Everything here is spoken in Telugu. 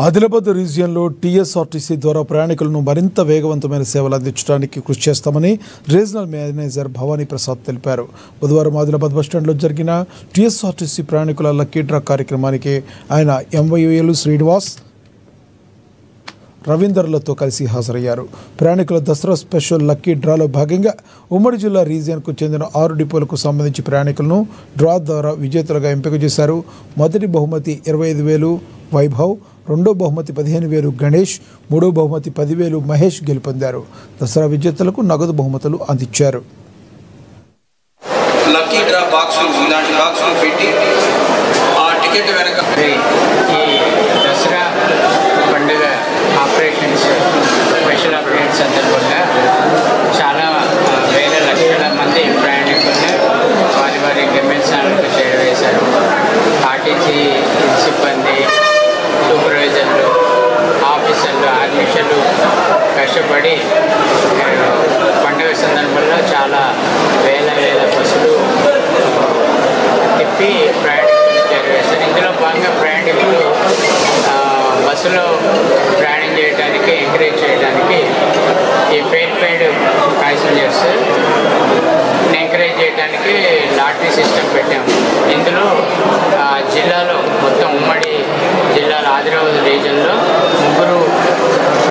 ఆదిలాబాద్ రీజియన్లో టీఎస్ఆర్టీసీ ద్వారా ప్రయాణికులను మరింత వేగవంతమైన సేవలు అందించడానికి కృషి చేస్తామని రీజనల్ మేనేజర్ భవానీ ప్రసాద్ తెలిపారు. బుధవారం ఆదిలాబాద్ బస్టాండ్లో జరిగిన టీఎస్ఆర్టీసీ ప్రయాణికుల లక్కీ డ్రా కార్యక్రమానికి ఆయన ఎంవైఏలు శ్రీనివాస్, రవీందర్లతో కలిసి హాజరయ్యారు. ప్రయాణికుల దసరా స్పెషల్ లక్కీ డ్రాలో భాగంగా ఉమ్మడి జిల్లా రీజియన్కు చెందిన 6 డిపోలకు సంబంధించి ప్రయాణికులను డ్రా ద్వారా విజేతలుగా ఎంపిక చేశారు. మొదటి బహుమతి 25,000 వైభవ్, రెండో బహుమతి 15,000 గణేష్, మూడో బహుమతి 10,000 మహేష్ గెలుపొందారు. దసరా విజేతలకు నగదు బహుమతులు అందించారు. లక్కీ డ్రా బాక్సులు ఇలాంటి బాక్సులు పెట్టి ఆ టికెట్ వెనక దసరా పండుగ ఆపరేషన్స్ స్పెషల్ ఆపరేషన్స్ సందర్భంగా చాలా వేల లక్షల మంది ప్రయాణికులను వారి గమ్యస్థానాలకు చేరవేశారు. ఆర్టీసీ సిబ్బంది, సూపర్వైజర్లు, ఆఫీసర్లు, ఆర్మిషన్లు కష్టపడి పండుగ సందర్భంలో చాలా వేల బస్సులు తిప్పి ప్రయాణికులను చేరవేశారు. ఇందులో భాగంగా ప్రయాణికులు బస్సులో ప్రయాణం చేయడానికి ఎంకరేజ్ చేయడానికి ఈ పెయిడ్ ప్యాసింజర్స్ ఎంకరేజ్ చేయడానికి లాటరీ సిస్టమ్ పెట్టాము. ఇందులో జిల్లాలో మొత్తం ఉమ్మడి జిల్లాలో ఆదిలాబాద్ రీజన్లో 3